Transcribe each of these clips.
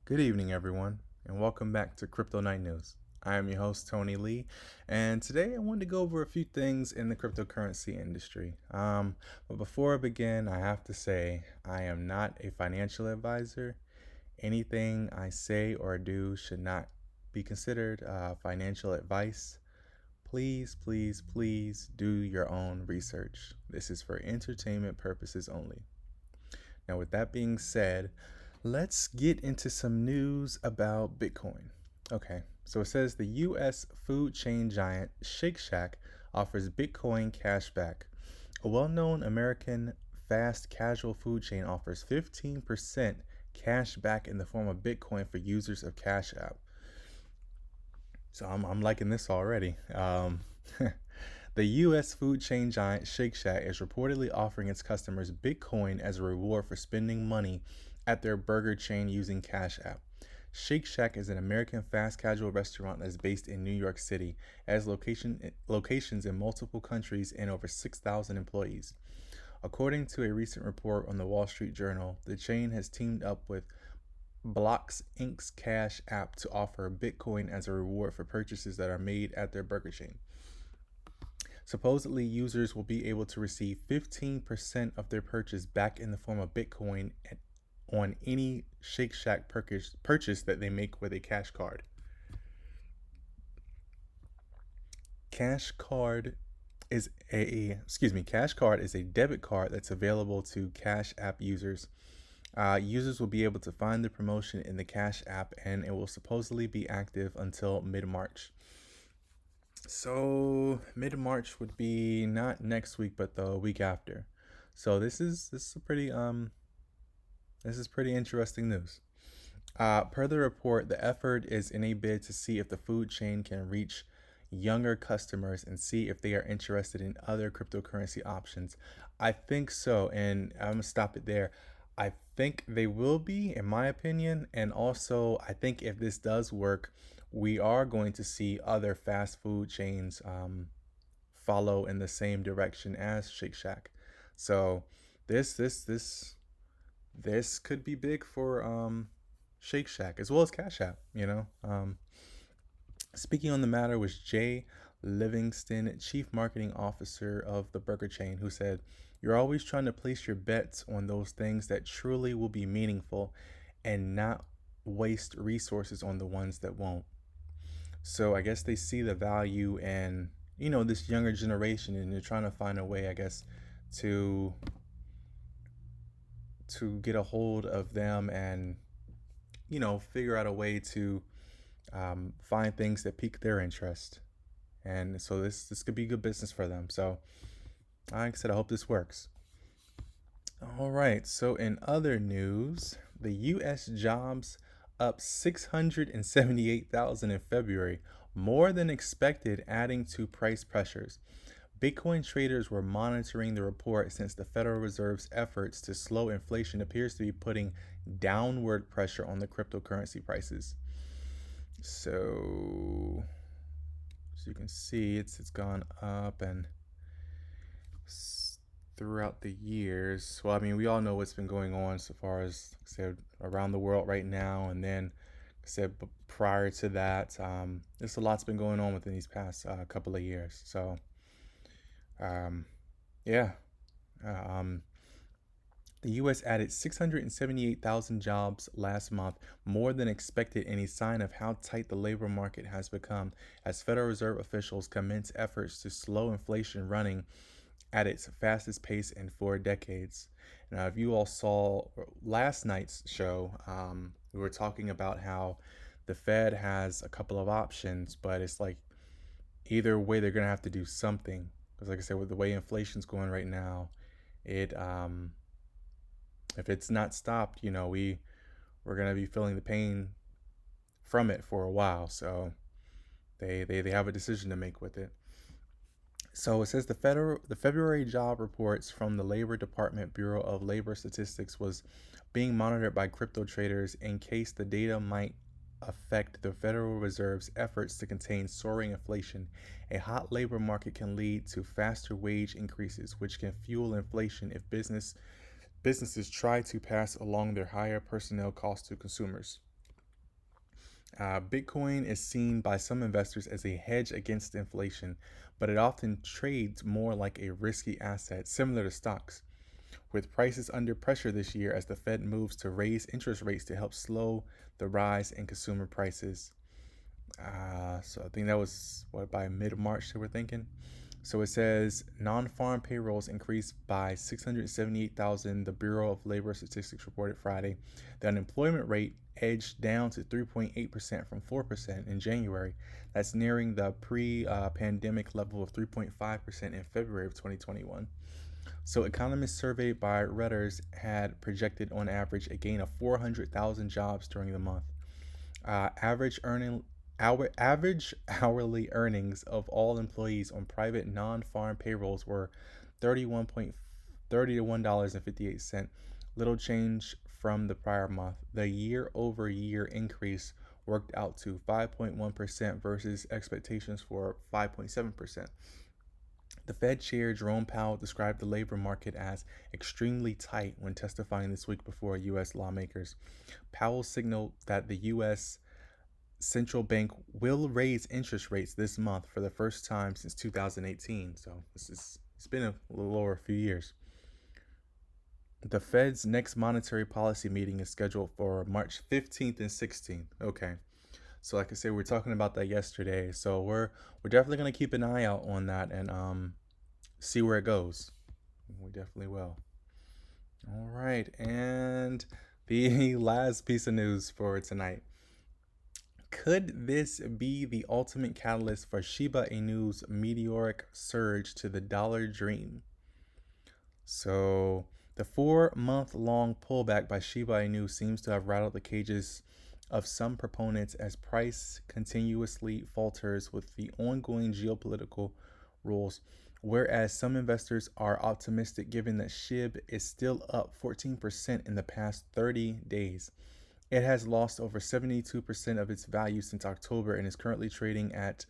Good evening, everyone, and welcome back to Crypto Night News. I am your host, Tony Lee, and today I wanted to go over a few things in the cryptocurrency industry. But before I begin, I have to say I am not a financial advisor. Anything I say or do should not be considered financial advice. Please, please, please do your own research. This is for entertainment purposes only. Now, with that being said, let's get into some news about Bitcoin. Okay, so it says the U.S. food chain giant Shake Shack offers Bitcoin cash back. A well known American fast casual food chain offers 15% cash back in the form of Bitcoin for users of Cash App. So I'm liking this already. The U.S. food chain giant Shake Shack is reportedly offering its customers Bitcoin as a reward for spending money at their burger chain using Cash App. Shake Shack is an American fast casual restaurant that is based in New York City, has locations in multiple countries and over 6,000 employees. According to a recent report on the Wall Street Journal, the chain has teamed up with Blocks Inc.'s Cash App to offer Bitcoin as a reward for purchases that are made at their burger chain. Supposedly, users will be able to receive 15% of their purchase back in the form of Bitcoin on any Shake Shack purchase that they make with a cash card. Cash card is Cash card is a debit card that's available to Cash App users. Users will be able to find the promotion in the Cash App, and it will supposedly be active until mid-March. So mid-March would be not next week, but the week after. So this is pretty interesting news. Per the report, the effort is in a bid to see if the food chain can reach younger customers and see if they are interested in other cryptocurrency options. I think so, and I'm gonna stop it there. I think they will be, in my opinion, and also I think if this does work, we are going to see other fast food chains follow in the same direction as Shake Shack. So this this this this could be big for Shake Shack as well as Cash App. Speaking on the matter was Jay Livingston, Chief Marketing Officer of the burger chain, who said, "You're always trying to place your bets on those things that truly will be meaningful and not waste resources on the ones that won't." So I guess they see the value in, this younger generation, and they're trying to find a way, I guess, to get a hold of them and, figure out a way to find things that pique their interest. And so this could be good business for them. So like I said, I hope this works. All right. So in other news, the U.S. jobs up 678,000 in February, more than expected, adding to price pressures. Bitcoin traders were monitoring the report since the Federal Reserve's efforts to slow inflation appears to be putting downward pressure on the cryptocurrency prices. So you can see it's gone up and throughout the years. Well, I mean, we all know what's been going on so far as, like I said, around the world right now, and then like I said prior to that, there's a lot's been going on within these past couple of years. So, yeah. Um, the U.S. added 678,000 jobs last month, more than expected, in a sign of how tight the labor market has become as Federal Reserve officials commence efforts to slow inflation running at its fastest pace in 4 decades. Now, if you all saw last night's show, we were talking about how the Fed has a couple of options, but it's like either way they're gonna have to do something. Because, like I said, with the way inflation's going right now, it if it's not stopped, we're gonna be feeling the pain from it for a while. So they have a decision to make with it. So it says the February job reports from the Labor Department Bureau of Labor Statistics was being monitored by crypto traders in case the data might affect the Federal Reserve's efforts to contain soaring inflation. A hot labor market can lead to faster wage increases, which can fuel inflation if businesses try to pass along their higher personnel costs to consumers. Bitcoin is seen by some investors as a hedge against inflation, but it often trades more like a risky asset, similar to stocks. With prices under pressure this year as the Fed moves to raise interest rates to help slow the rise in consumer prices. So I think that was what by mid March they were thinking. So it says non-farm payrolls increased by 678,000. The Bureau of Labor Statistics reported Friday. The unemployment rate edged down to 3.8% from 4% in January. That's nearing the pre-pandemic level of 3.5% in February of 2021. So economists surveyed by Reuters had projected on average a gain of 400,000 jobs during the month. Average earning Our average hourly earnings of all employees on private non-farm payrolls were 31.31 dollars and 58 cents, little change from the prior month. The year-over-year increase worked out to 5.1% versus expectations for 5.7%. The Fed Chair Jerome Powell described the labor market as extremely tight when testifying this week before U.S. lawmakers. Powell signaled that the U.S. central bank will raise interest rates this month for the first time since 2018. So it's been a little over a few years. The Fed's next monetary policy meeting is scheduled for March 15th and 16th. Okay. So like I said, we were talking about that yesterday. So we're definitely gonna keep an eye out on that and see where it goes. We definitely will. All right, and the last piece of news for tonight. Could this be the ultimate catalyst for Shiba Inu's meteoric surge to the dollar dream? So, the 4-month long pullback by Shiba Inu seems to have rattled the cages of some proponents as price continuously falters with the ongoing geopolitical rules, whereas some investors are optimistic given that SHIB is still up 14% in the past 30 days. It has lost over 72% of its value since October and is currently trading at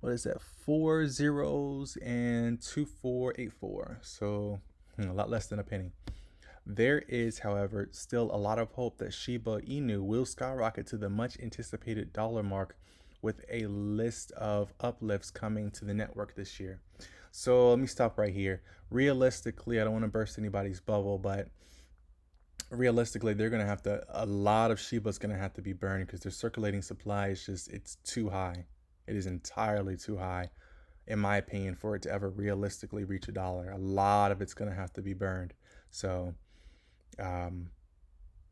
what is that? 4 zeros and 2484. So a lot less than a penny. There is, however, still a lot of hope that Shiba Inu will skyrocket to the much anticipated dollar mark with a list of uplifts coming to the network this year. So let me stop right here. Realistically, I don't want to burst anybody's bubble, but realistically they're gonna have to a lot of Shiba's gonna have to be burned because their circulating supply is just it's too high. It is entirely too high, in my opinion, for it to ever realistically reach a dollar. A lot of it's gonna have to be burned. So um,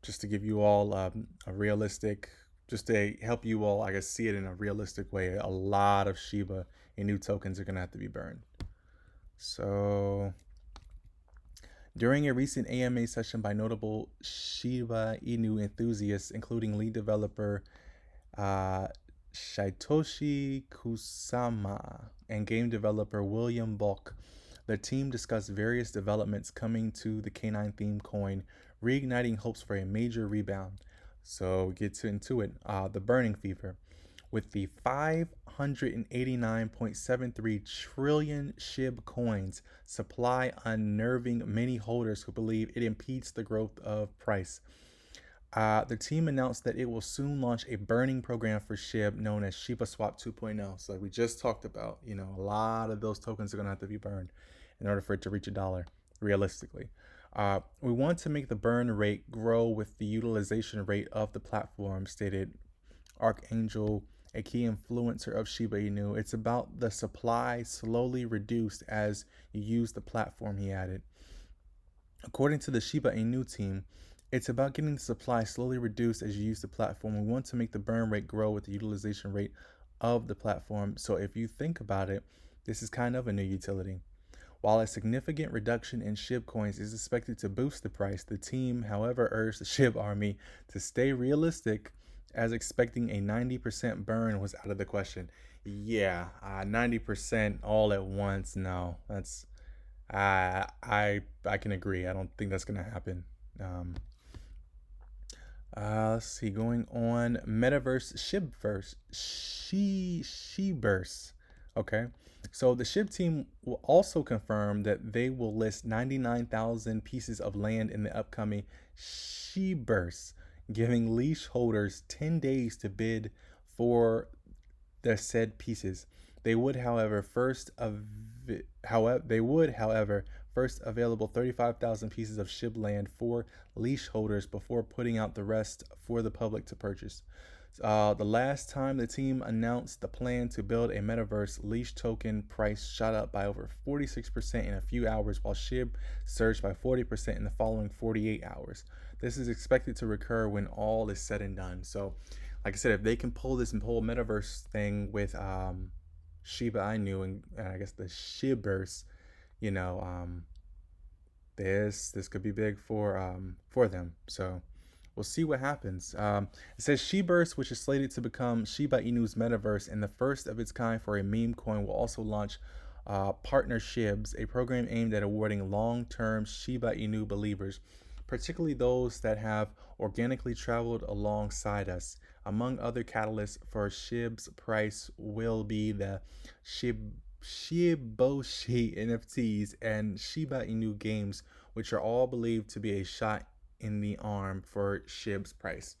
just to give you all a realistic, just to help you all, I guess, see it in a realistic way, a lot of Shiba and new tokens are gonna have to be burned. So during a recent AMA session by notable Shiba Inu enthusiasts, including lead developer uh, Shaitoshi Kusama and game developer William Bulk, the team discussed various developments coming to the Canine themed coin, reigniting hopes for a major rebound. So get into it. The burning fever. With the 589.73 trillion SHIB coins supply unnerving many holders who believe it impedes the growth of price. The team announced that it will soon launch a burning program for SHIB known as Shiba Swap 2.0. So, like we just talked about, a lot of those tokens are going to have to be burned in order for it to reach a dollar, realistically. We want to make the burn rate grow with the utilization rate of the platform, stated Archangel, a key influencer of Shiba Inu. It's about the supply slowly reduced as you use the platform, he added. According to the Shiba Inu team, it's about getting the supply slowly reduced as you use the platform. We want to make the burn rate grow with the utilization rate of the platform. So if you think about it, this is kind of a new utility. While a significant reduction in SHIB coins is expected to boost the price, the team, however, urged the SHIB army to stay realistic, as expecting a 90% burn was out of the question. Yeah, 90% all at once. No, that's I can agree. I don't think that's gonna happen. Um, let's see. Going on, Metaverse Shibverse, Sheverse. Okay, so the Shib team will also confirm that they will list 99,000 pieces of land in the upcoming Sheverse. giving leash holders 10 days to bid for their said pieces. They would, however, first available 35,000 pieces of SHIB land for leash holders before putting out the rest for the public to purchase. The last time the team announced the plan to build a metaverse, leash token price shot up by over 46% in a few hours, while SHIB surged by 40% in the following 48 hours. This is expected to recur when all is said and done. So, like I said, if they can pull this whole metaverse thing with Shiba Inu and I guess the Shibverse, you know, this could be big for them. So we'll see what happens. It says Shibverse, which is slated to become Shiba Inu's metaverse and the first of its kind for a meme coin, will also launch Partnerships, a program aimed at awarding long-term Shiba Inu believers, particularly those that have organically traveled alongside us. Among other catalysts for SHIB's price will be the Shiboshi NFTs and Shiba Inu games, which are all believed to be a shot in the arm for SHIB's price.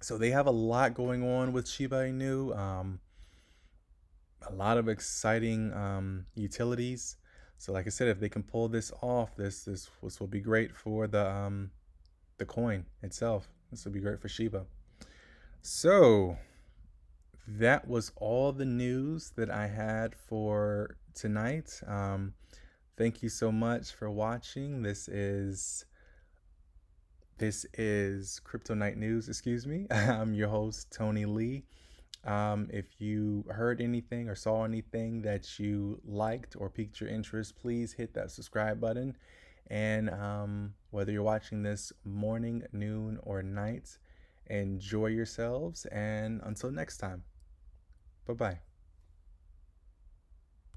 So they have a lot going on with Shiba Inu. A lot of exciting utilities. So, like I said, if they can pull this off, this will be great for the coin itself. This will be great for Shiba. So that was all the news that I had for tonight. Thank you so much for watching. This is Crypto Night News. Excuse me. I'm your host Tony Lee. If you heard anything or saw anything that you liked or piqued your interest, please hit that subscribe button. And whether you're watching this morning, noon, or night, enjoy yourselves. And until next time, bye bye.